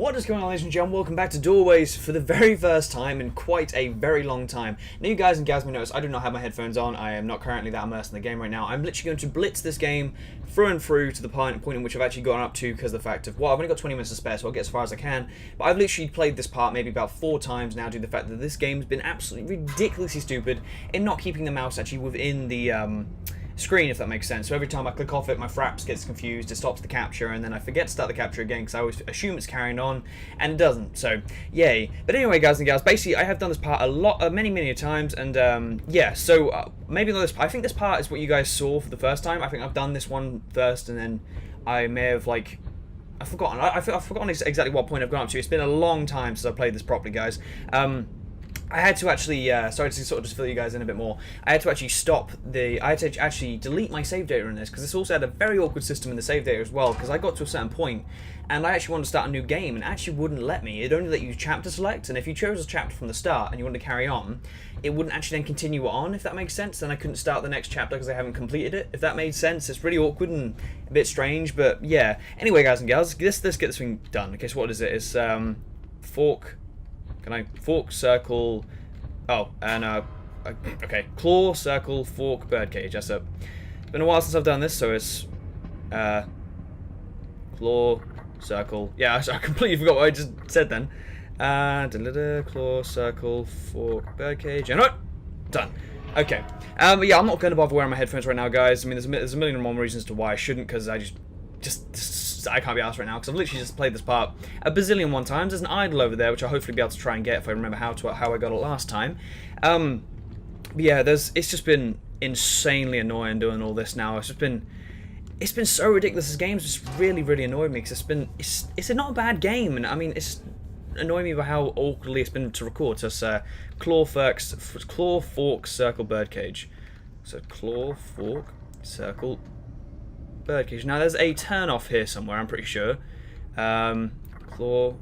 What is going on, ladies and gentlemen? Welcome back to Doorways for the very first time in quite a very long time. Now, you guys and gals may notice I do not have my headphones on. I am not currently that immersed in the game right now. I'm literally going to blitz this game through and through to the point in which I've actually gotten up to because of the fact of, well, I've only got 20 minutes to spare, so I'll get as far as I can. But I've literally played this part maybe about 4 times now due to the fact that this game's been absolutely ridiculously stupid in not keeping the mouse actually within the screen, if that makes sense. So every time I click off it, my fraps gets confused, it stops the capture, and then I forget to start the capture again because I always assume it's carrying on, and it doesn't. So, yay. But anyway, guys and gals, basically I have done this part a lot, many times, and yeah. So maybe not this. I think this part is what you guys saw for the first time. I think I've done this one first, and then I may have like. I've forgotten. I've forgotten exactly what point I've gone up to. It's been a long time since I played this properly, guys. I had to actually, sorry to sort of just fill you guys in a bit more, I had to actually I had to actually delete my save data in this, because this also had a very awkward system in the save data as well, because I got to a certain point, and I actually wanted to start a new game, and it actually wouldn't let me. It only let you chapter select, and if you chose a chapter from the start, and you wanted to carry on, it wouldn't actually then continue on, if that makes sense, then I couldn't start the next chapter because I haven't completed it, if that made sense. It's really awkward and a bit strange, but yeah. Anyway, guys and gals, let's get this thing done. Okay, so what is it? It's, fork, circle, oh, and, okay, claw, circle, fork, birdcage, that's it. It's been a while since I've done this, so it's, claw, circle, yeah, I completely forgot what I just said then. Claw, circle, fork, birdcage, and what? Done. Okay, but yeah, I'm not going to bother wearing my headphones right now, guys. I mean, there's a million and one reasons to why I shouldn't, because I I can't be asked right now because I've literally just played this part a bazillion times. There's an idol over there which I'll hopefully be able to try and get if I remember how I got it last time. But yeah, it's just been insanely annoying doing all this now. It's been so ridiculous. This game's just really annoyed me because it's not a bad game, and I mean it's annoying me by how awkwardly it's been to record. So it's claw, fork, circle, birdcage. So claw, fork, circle, birdcage. Now there's a turn off here somewhere, I'm pretty sure. Claw,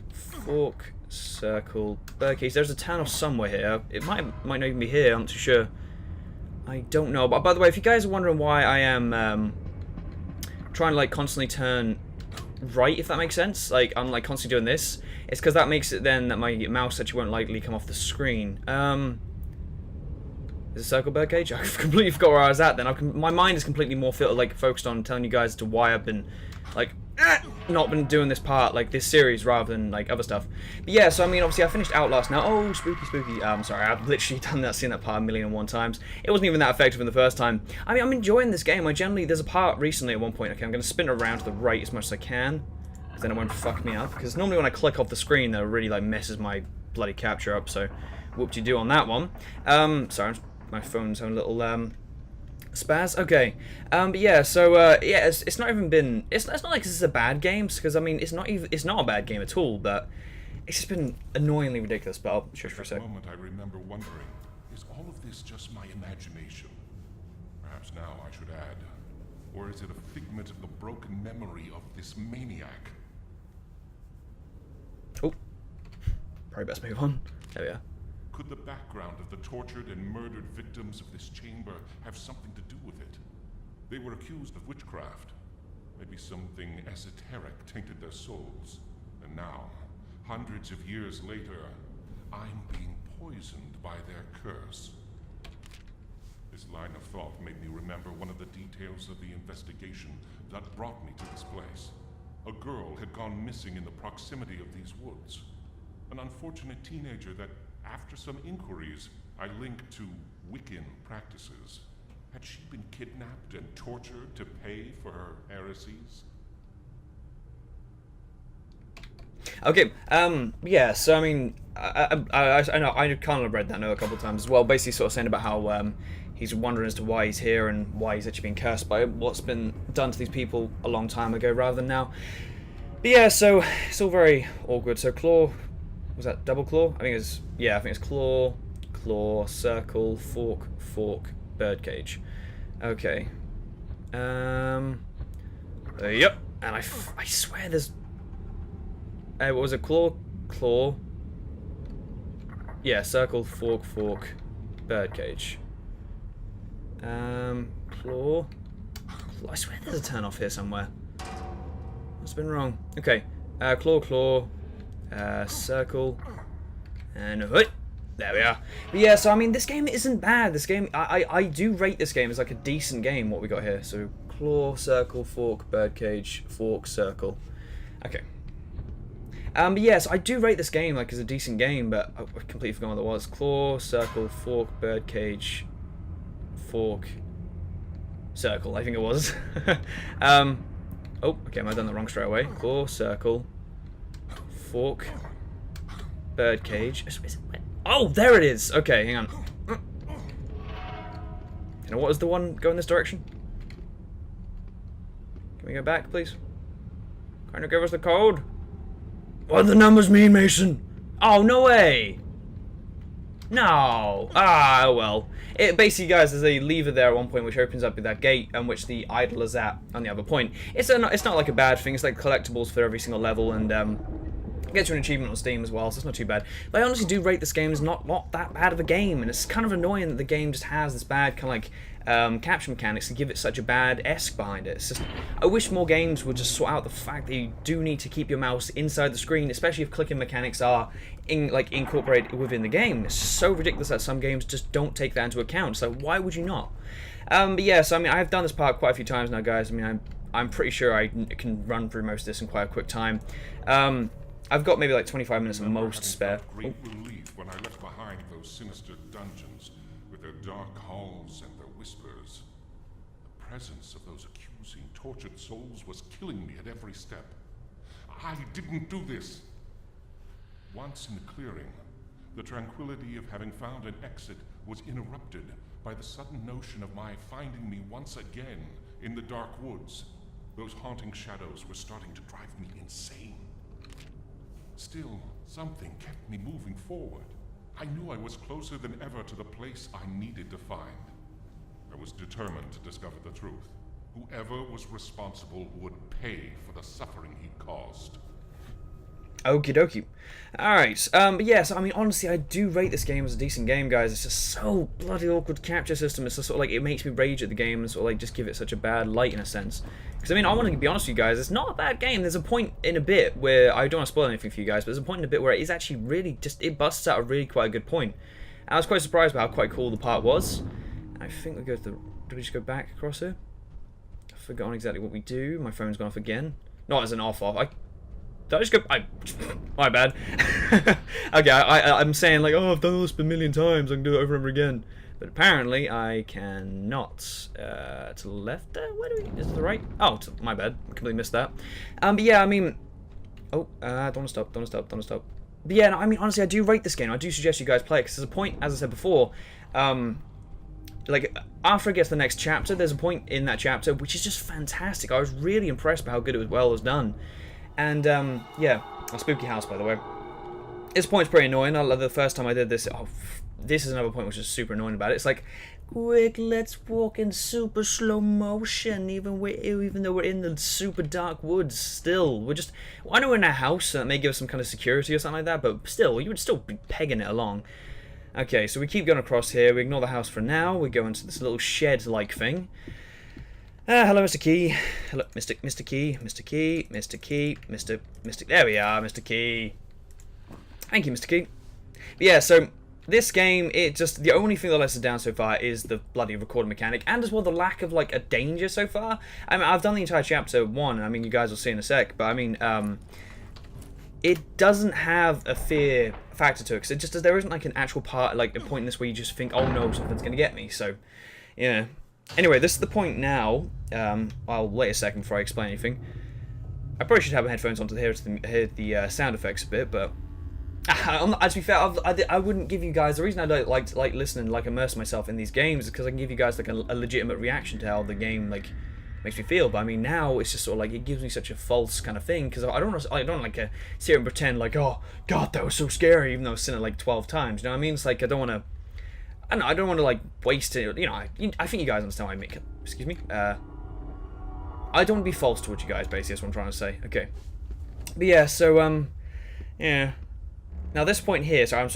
fork, circle, birdcage. There's a turn off somewhere here. It might not even be here, I'm not too sure. I don't know. But by the way, if you guys are wondering why I am trying to like constantly turn right, if that makes sense, like I'm like constantly doing this, it's because that makes it then that my mouse actually won't likely come off the screen. Is it circle, birdcage? I completely forgot where I was at then. My mind is completely more focused on telling you guys as to why I've been like not been doing this part, like this series, rather than like other stuff. But yeah, so I mean, obviously I finished Outlast now. Oh, spooky. Sorry, I've literally seen that part a million and one times. It wasn't even that effective in the first time. I mean, I'm enjoying this game. There's a part recently at one point. Okay, I'm going to spin around to the right as much as I can, because then it won't fuck me up. Because normally when I click off the screen, that really like messes my bloody capture up. So, whoop-de-doo on that one. Sorry. My phone's having a little spaz. Okay, but yeah, so yeah, it's not even been. It's not like this is a bad game, because I mean it's not a bad game at all, but it's just been annoyingly ridiculous. But I'll shush for a second. At the moment, I remember wondering, is all of this just my imagination? Perhaps now I should add, or is it a figment of the broken memory of this maniac? Oh, probably best move on. There we are. Could the background of the tortured and murdered victims of this chamber have something to do with it? They were accused of witchcraft. Maybe something esoteric tainted their souls. And now, hundreds of years later, I'm being poisoned by their curse. This line of thought made me remember one of the details of the investigation that brought me to this place. A girl had gone missing in the proximity of these woods. An unfortunate teenager that, after some inquiries, I linked to Wiccan practices. Had she been kidnapped and tortured to pay for her heresies? Okay, yeah, so I mean, I know, I kind of read that note a couple of times as well, basically sort of saying about how he's wondering as to why he's here and why he's actually been cursed by what's been done to these people a long time ago rather than now. But yeah, so it's all very awkward. So claw, was that double claw? I think it's claw, circle, fork, birdcage. Okay. Yep. And I swear there's. What was it? Claw. Yeah, circle, fork, birdcage. Claw. I swear there's a turn off here somewhere. Must have been wrong. Okay. Claw, circle, and there we are. But yeah, so I mean, this game isn't bad. This game, I do rate this game as like a decent game. What we got here? So claw, circle, fork, birdcage, fork, circle. Okay. But yes, I do rate this game like as a decent game, but I completely forgot what it was. Claw, circle, fork, birdcage, fork, circle. I think it was. Oh, okay, I done that wrong straight away. Claw, circle, fork, birdcage. Oh, there it is. Okay, hang on. You know what was the one go in this direction? Can we go back, please? Kind of give us the code. What do the numbers mean, Mason? Oh, no way. No. Ah, well. It basically, guys, there's a lever there at one point which opens up with that gate and which the idol is at on the other point. It's not like a bad thing. It's like collectibles for every single level, and gets you an achievement on Steam as well, so it's not too bad. But I honestly do rate this game as not that bad of a game, and it's kind of annoying that the game just has this bad kind of like capture mechanics to give it such a bad esque behind it. It's just, I wish more games would just sort out the fact that you do need to keep your mouse inside the screen, especially if clicking mechanics are incorporated within the game. It's so ridiculous that some games just don't take that into account, so why would you not? But yeah, so I mean, I've done this part quite a few times now, guys. I mean, I'm pretty sure I can run through most of this in quite a quick time. I've got maybe like 25 minutes at most spare. Great relief when I left behind those sinister dungeons with their dark halls and their whispers. The presence of those accusing, tortured souls was killing me at every step. I didn't do this. Once in the clearing, the tranquility of having found an exit was interrupted by the sudden notion of my finding me once again in the dark woods. Those haunting shadows were starting to drive me insane. Still, something kept me moving forward. I knew I was closer than ever to the place I needed to find. I was determined to discover the truth. Whoever was responsible would pay for the suffering he caused. Okie dokie. Alright, but yeah, so I mean, honestly, I do rate this game as a decent game, guys. It's just so bloody awkward capture system. It's just sort of like, it makes me rage at the game and sort of like just give it such a bad light in a sense. Because I mean, I want to be honest with you guys, it's not a bad game. There's a point in a bit where, I don't want to spoil anything for you guys, but there's a point in a bit where it is actually really just, it busts out a really quite a good point. And I was quite surprised by how quite cool the part was. I think we go to the, did we just go back across here? I've forgotten exactly what we do. My phone's gone off again. Not as an off. Did I just go? My bad. Okay, I'm saying like, oh, I've done this a million times. I can do it over and over again. But apparently I cannot. To the left there? Where do we? Is it the right? Oh, my bad. I completely missed that. But yeah, I mean, don't want to stop. Don't want to stop. But yeah, no, I mean, honestly, I do rate this game. I do suggest you guys play it because there's a point, as I said before. Like after it gets to the next chapter, there's a point in that chapter which is just fantastic. I was really impressed by how good it was done. And, yeah, a spooky house, by the way. This point's pretty annoying. The first time I did this, this is another point which is super annoying about it. It's like, quick, let's walk in super slow motion, even though we're in the super dark woods. Still, I know we're in a house, so that may give us some kind of security or something like that, but still, you would still be pegging it along. Okay, so we keep going across here. We ignore the house for now. We go into this little shed-like thing. Hello, Mr. Key. Hello, Mr. Key. There we are, Mr. Key. Thank you, Mr. Key. But yeah, so this game, the only thing that lets us down so far is the bloody recording mechanic, and as well the lack of like a danger so far. I mean, I've done the entire chapter 1, and I mean, you guys will see in a sec, but I mean, it doesn't have a fear factor to it, because there isn't like an actual part, like a point in this where you just think, oh no, something's gonna get me. So, yeah. Anyway, this is the point now. I'll wait a second before I explain anything. I probably should have my headphones on to hear the sound effects a bit, but to be fair, I wouldn't give you guys, the reason I don't like listening, like immerse myself in these games, is because I can give you guys like a legitimate reaction to how the game like makes me feel. But I mean, now it's just sort of like it gives me such a false kind of thing, because I don't like to sit here and pretend like, oh god, that was so scary, even though I've seen it like 12 times. You know what I mean? It's like I don't want to like waste it. You know, I think you guys understand why I make it. Excuse me. I don't want to be false towards you guys. Basically, that's what I'm trying to say. Okay. But yeah, so yeah. Now this point here, so I'm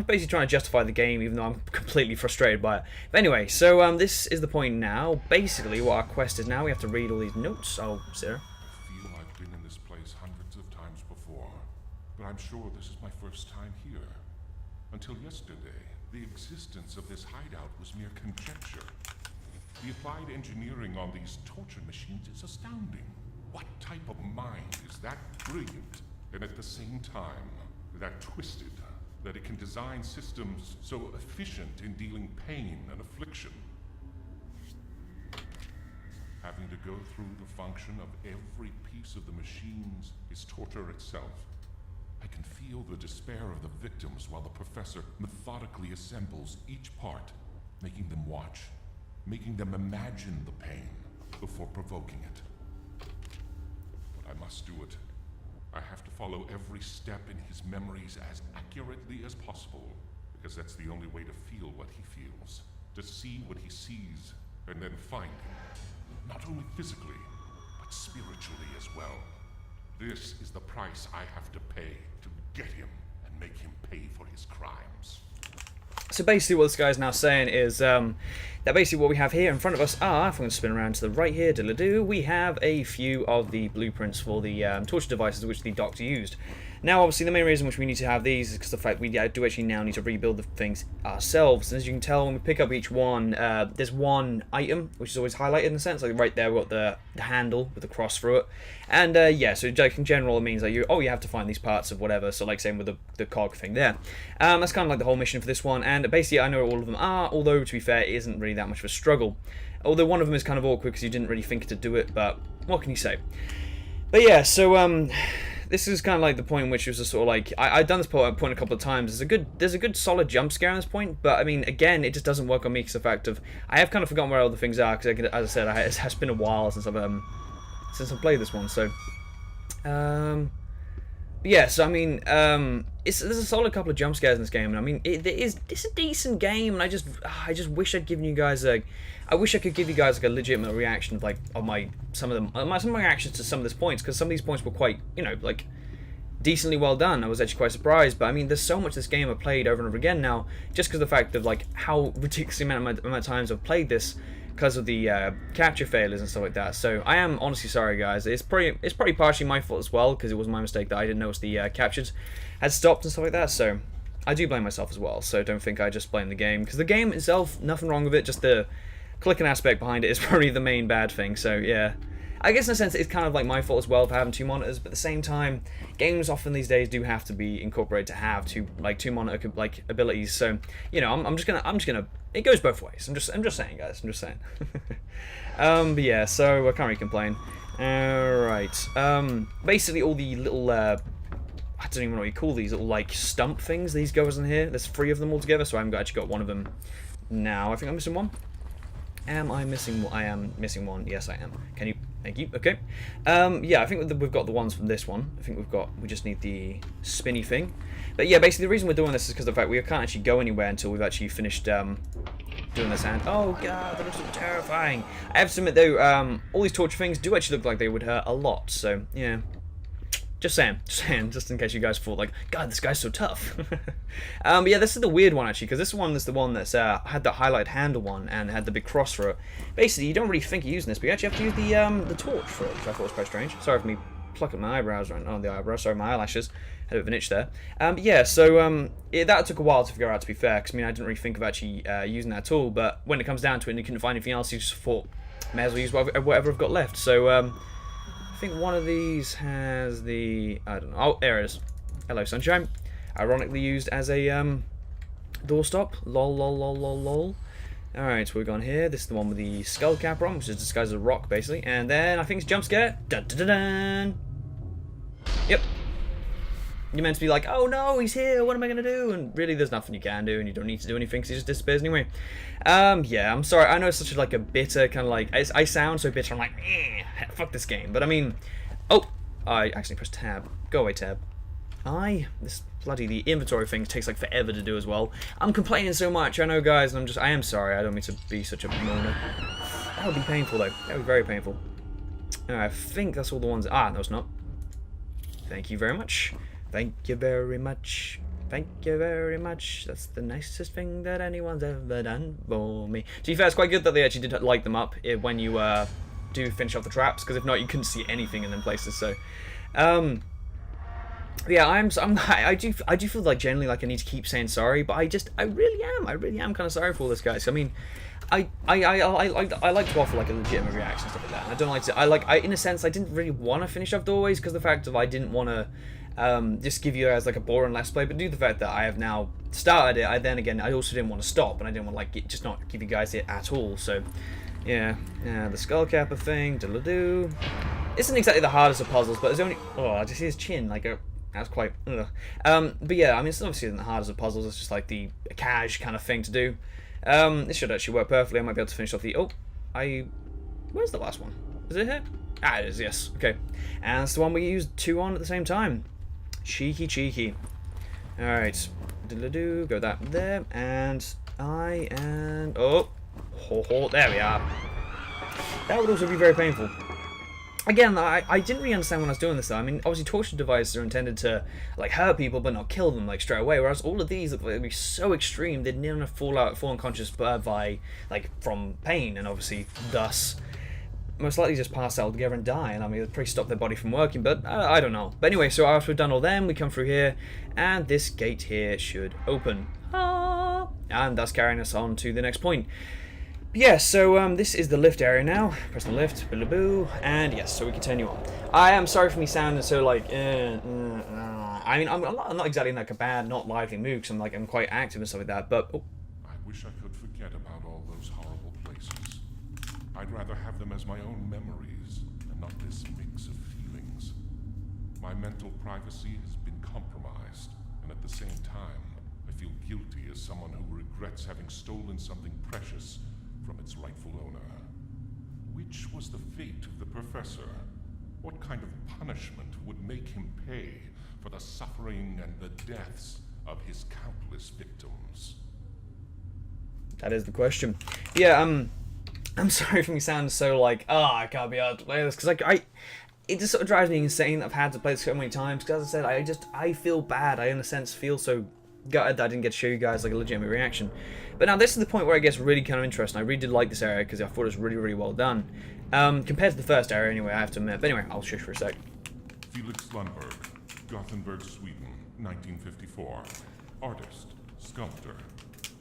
basically trying to justify the game, even though I'm completely frustrated by it. But anyway, so this is the point now. Basically, what our quest is now, we have to read all these notes. Oh, Sarah. I feel I've been in this place hundreds of times I'm sure this is my first time here. Until yesterday, the existence of this hideout was mere conjecture. The applied engineering on these torture machines is astounding. What type of mind is that brilliant, and at the same time, that twisted, that it can design systems so efficient in dealing pain and affliction? Having to go through the function of every piece of the machines is torture itself. I can feel the despair of the victims while the professor methodically assembles each part, making them watch, making them imagine the pain before provoking it. But I must do it. I have to follow every step in his memories as accurately as possible, because that's the only way to feel what he feels, to see what he sees, and then find him. Not only physically, but spiritually as well. This is the price I have to pay to get him and make him pay for his crimes. So basically what this guy's now saying is that basically what we have here in front of us are, if I'm going to spin around to the right here, we have a few of the blueprints for the torture devices which the Doctor used. Now obviously the main reason which we need to have these is because the fact we do actually now need to rebuild the things ourselves. And as you can tell when we pick up each one, there's one item which is always highlighted in a sense, like right there we've got the handle with the cross through it. And yeah, so like in general it means that you have to find these parts of whatever, so like same with the cog thing there. That's kind of like the whole mission for this one, and basically I know all of them are, although to be fair it isn't really that much of a struggle. Although one of them is kind of awkward because you didn't really think to do it, but what can you say? But yeah, so this is kind of like the point in which it was a sort of like I've done this point a couple of times. There's a good solid jump scare on this point, but I mean again it just doesn't work on me because the fact of I have kind of forgotten where all the things are because as I said it has been a while since I've played this one. So yeah, so I mean there's a solid couple of jump scares in this game, and I mean it's a decent game, and I just wish I'd given you guys I wish I could give you guys like a legitimate reaction of like some of my reactions to some of these points, because some of these points were quite, you know, like decently well done. I was actually quite surprised, but I mean there's so much this game I've played over and over again now, just because of the fact of like how ridiculous amount of times I've played this because of the capture failures and stuff like that. So I am honestly sorry guys. It's probably partially my fault as well, because it was my mistake that I didn't notice the captures had stopped and stuff like that. So I do blame myself as well, so don't think I just blame the game, because the game itself, nothing wrong with it, just the clicking aspect behind it is probably the main bad thing. So yeah, I guess in a sense it's kind of like my fault as well for having two monitors, but at the same time games often these days do have to be incorporated to have two monitor like abilities. So you know, I'm just gonna it goes both ways. I'm just saying guys, I'm just saying. But yeah, so I can't really complain. Alright, basically all the little I don't even know what you call these little like stump things these goes in here, there's 3 of them altogether, so I've actually got one of them now. I think I'm missing one. Am I missing one? I am missing one. Yes, I am. Can you? Thank you. Okay. Yeah, I think we've got the ones from this one. I think we just need the spinny thing. But yeah, basically the reason we're doing this is because of the fact we can't actually go anywhere until we've actually finished doing this. And oh god, that looks so terrifying. I have to admit though, all these torture things do actually look like they would hurt a lot. So yeah. Just saying, just in case you guys thought like, God, this guy's so tough. But yeah, this is the weird one actually, because this one is the one that's had the highlight handle one and had the big cross through it. Basically, you don't really think you're using this, but you actually have to use the torch for it, which I thought was quite strange. Sorry for me plucking my eyebrows right now, the eyebrows, sorry, my eyelashes. Had a bit of an itch there. Yeah, so that took a while to figure out, to be fair, because I mean, I didn't really think of actually using that tool, but when it comes down to it and you couldn't find anything else, you just thought, may as well use whatever I've got left. So, I think one of these has the, I don't know, oh, there it is. Hello, sunshine. Ironically used as a doorstop. Lol, lol, lol, lol, lol. Alright, so we've gone here. This is the one with the skull cap on, which is disguised as a rock, basically. And then I think it's jump scare. Dun, dun, dun, dun. Yep. You're meant to be like, oh no, he's here, what am I going to do? And really, there's nothing you can do, and you don't need to do anything, because he just disappears anyway. Yeah, I'm sorry, I know it's such like a bitter, kind of like, I sound so bitter, I'm like, fuck this game. But I mean, oh, I accidentally pressed tab. Go away, tab. This bloody, the inventory thing takes like forever to do as well. I'm complaining so much, I know guys, and I am sorry, I don't mean to be such a moaner. That would be painful though, that would be very painful. I think that's all the ones, no it's not. Thank you very much. Thank you very much. Thank you very much. That's the nicest thing that anyone's ever done for me. To be fair, it's quite good that they actually did light them up when you do finish off the traps, because if not, you couldn't see anything in them places. So, Yeah, I do feel like generally like I need to keep saying sorry, but I really am kind of sorry for all this, guys. I mean, I like to offer like a legitimate reaction and stuff like that. And I don't like to. In a sense, I didn't really want to finish off Doorways because the fact of I didn't want to just give you guys like a boring let's play, but due to the fact that I have now started it, I also didn't want to stop, and I didn't want to just not give you guys it at all. So yeah, the skullcapper thing, diddle-doo. Isn't exactly the hardest of puzzles, but there's only I just see his chin like a. That's quite. Ugh. But yeah, I mean, it's obviously not the hardest of puzzles. It's just like the cash kind of thing to do. This should actually work perfectly. I might be able to finish off the. Where's the last one? Is it here? Ah, it is. Yes. Okay. And it's the one we used 2 on at the same time. Cheeky. All right. Diddle-doo. Go that there, and there we are. That would also be very painful. Again, I didn't really understand when I was doing this though. I mean, obviously torture devices are intended to like hurt people but not kill them like straight away, whereas all of these look like they'd be so extreme they'd nearly fall unconscious by like from pain, and obviously thus most likely just pass out altogether and die, and I mean it'd probably stop their body from working, but I don't know. But anyway, so after we've done all them, we come through here, and this gate here should open. And thus carrying us on to the next point. Yeah, so this is the lift area now. Press the lift, boo, and yes, so we continue on. I am sorry for me sounding so like, I mean, I'm not exactly in like a bad, not lively mood, because I'm quite active and stuff like that. But I wish I could forget about all those horrible places. I'd rather have them as my own memories, and not this mix of feelings. My mental privacy has been compromised, and at the same time, I feel guilty as someone who regrets having stolen something precious from its rightful owner. Which was the fate of the professor? What kind of punishment would make him pay for the suffering and the deaths of his countless victims? that is the question. Yeah, I'm sorry for me sounding so like, I can't be able to play this, because it just sort of drives me insane that I've had to play this so many times, because as I said, I feel bad. I in a sense feel so gutted that I didn't get to show you guys like a legitimate reaction. But now this is the point where it gets really kind of interesting. I really did like this area because I thought it was really well done. Compared to the first area anyway, I have to admit. But anyway, I'll shush for a sec. Felix Lundberg, Gothenburg, Sweden, 1954. Artist, sculptor.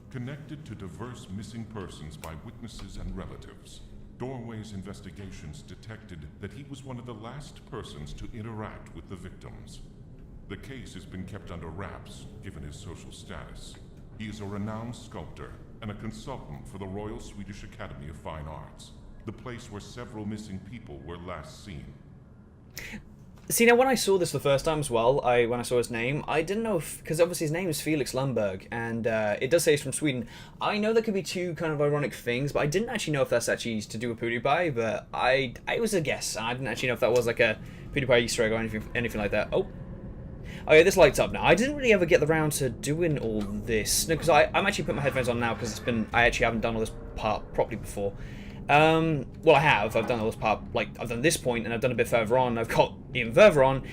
Connected to diverse missing persons by witnesses and relatives. Doorway's investigations detected that he was one of the last persons to interact with the victims. The case has been kept under wraps, given his social status. He is a renowned sculptor and a consultant for the Royal Swedish Academy of Fine Arts, the place where several missing people were last seen. See, now when I saw this the first time as well, when I saw his name, I didn't know if, because obviously his name is Felix Lundberg, and it does say he's from Sweden. I know there could be two kind of ironic things, but I didn't actually know if that's actually to do with PewDiePie, but it was a guess, and I didn't actually know if that was like a PewDiePie Easter egg or anything like that. Oh yeah, this lights up now. I didn't really ever get around to doing all this. No, because I'm actually putting my headphones on now because I actually haven't done all this part properly before. Well, I have. I've done all this part, like, I've done this point, and I've done a bit further on. I've got even further on.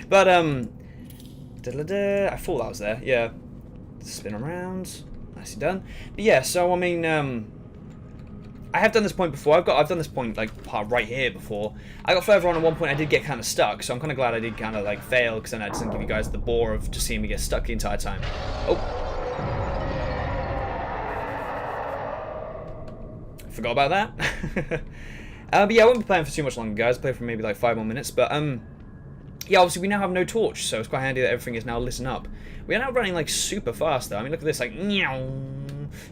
but, I thought that was there. Yeah. Spin around. Nicely done. But yeah, so, I mean, I have done this point before. I've done this point like part right here before. I got further on at one point. I did get kind of stuck, so I'm kind of glad I did kind of like fail, because then I doesn't give you guys the bore of just seeing me get stuck the entire time. Oh, forgot about that. But yeah, I won't be playing for too much longer, guys. Play for maybe like 5 more minutes. But yeah, obviously we now have no torch, so it's quite handy that everything is now lit up. We are now running like super fast though. I mean, look at this, like meow,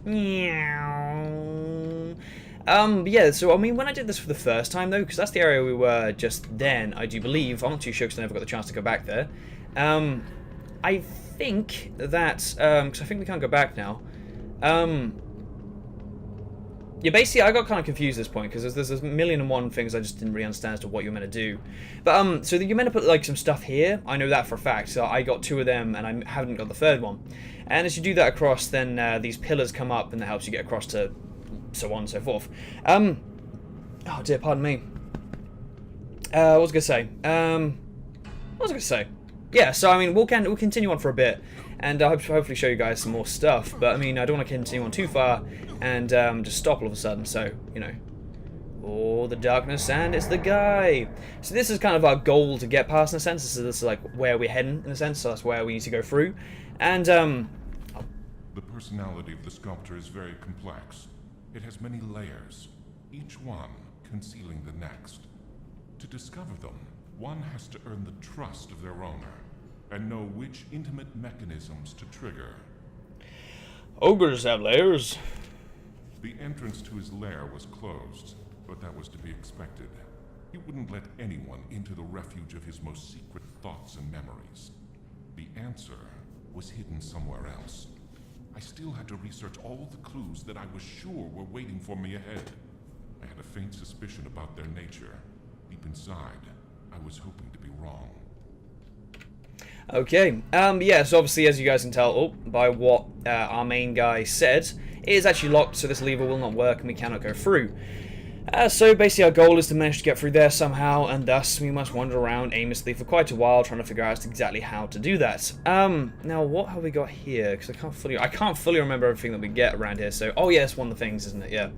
meow. Yeah, so I mean, when I did this for the first time though, because that's the area we were just then, I do believe. I'm not too sure because I never got the chance to go back there. I think that because I think we can't go back now. Yeah, basically, I got kind of confused at this point because there's a million and one things I just didn't really understand as to what you're meant to do. But so you're meant to put like some stuff here. I know that for a fact. So I got 2 of them, and I haven't got the 3rd one. And as you do that across, then these pillars come up, and that helps you get across to so on and so forth. Oh dear, pardon me. What was I gonna say? Yeah, so I mean, we'll continue on for a bit, and I'll hopefully show you guys some more stuff. But I mean, I don't want to continue on too far and just stop all of a sudden. So you know. Oh. for the darkness, and it's the guy. So this is kind of our goal to get past in a sense. This is like where we're heading in a sense, so that's where we need to go through. And The personality of the sculptor is very complex. It has many layers, each one concealing the next. To discover them, one has to earn the trust of their owner, and know which intimate mechanisms to trigger. Ogres have layers. The entrance to his lair was closed, but that was to be expected. He wouldn't let anyone into the refuge of his most secret thoughts and memories. The answer was hidden somewhere else. I still had to research all the clues that I was sure were waiting for me ahead. I had a faint suspicion about their nature. Deep inside, I was hoping to be wrong. Okay, yeah, so obviously as you guys can tell by what our main guy said, it is actually locked, so this lever will not work and we cannot go through. So basically our goal is to manage to get through there somehow, and thus we must wander around aimlessly for quite a while trying to figure out exactly how to do that. Now what have we got here? Because I can't fully remember everything that we get around here, so, oh yeah, it's one of the things, isn't it? Yeah.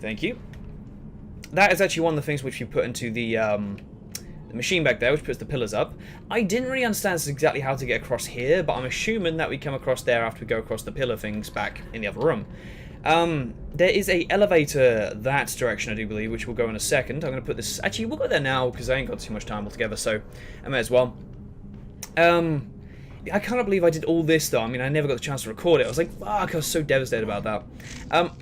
Thank you. That is actually one of the things which you put into the machine back there, which puts the pillars up. I didn't really understand exactly how to get across here, but I'm assuming that we come across there after we go across the pillar things back in the other room. There is a elevator that direction, I do believe, which we'll go in a second. I'm going to put this... Actually, we'll go there now, because I ain't got too much time altogether, so I may as well. I can't believe I did all this, though. I mean, I never got the chance to record it. I was like, fuck, I was so devastated about that.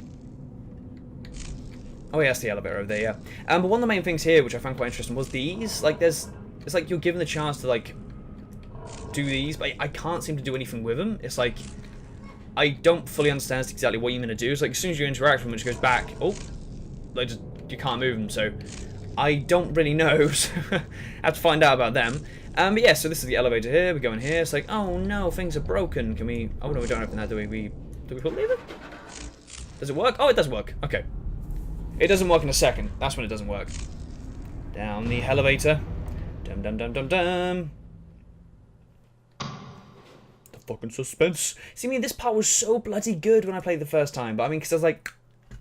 Oh yeah, that's the elevator over there, yeah. But one of the main things here, which I found quite interesting, was these. Like, it's like you're given the chance to, like, do these, but I can't seem to do anything with them. It's like, I don't fully understand exactly what you're going to do. It's like, as soon as you interact with them, it just goes back. Oh, like, just, you can't move them, so I don't really know. So I have to find out about them. But yeah, so this is the elevator here. We go in here. It's like, oh no, things are broken. Can we... Oh no, we don't open that, do we? Do we pull the lever? Does it work? Oh, it does work. Okay. It doesn't work in a second. That's when it doesn't work. Down the elevator. Dum dum dum dum dum. The fucking suspense. See, I mean, this part was so bloody good when I played the first time. But I mean, because I was like,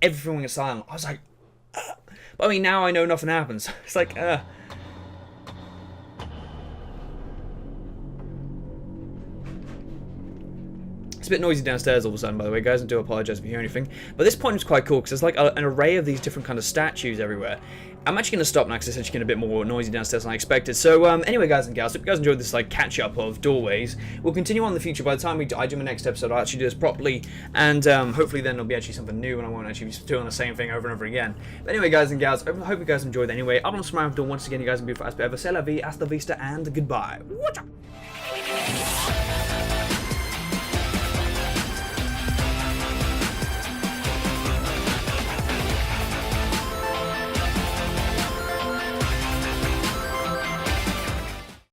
everything was silent. I was like, but I mean, now I know nothing happens. It's like, It's a bit noisy downstairs all of a sudden, by the way, guys. I do apologise if you hear anything. But this point is quite cool, because there's like an array of these different kind of statues everywhere. I'm actually going to stop now, because it's actually getting a bit more noisy downstairs than I expected. So, anyway, guys and gals, hope you guys enjoyed this, like, catch-up of Doorways. We'll continue on in the future. By the time I do my next episode, I'll actually do this properly. And, hopefully then there'll be actually something new, and I won't actually be doing the same thing over and over again. But anyway, guys and gals, I hope you guys enjoyed anyway. I'm TheLonesomeRavidor once again, you guys, and beautiful as per ever. C'est la vie, hasta vista, and goodbye. Watch out!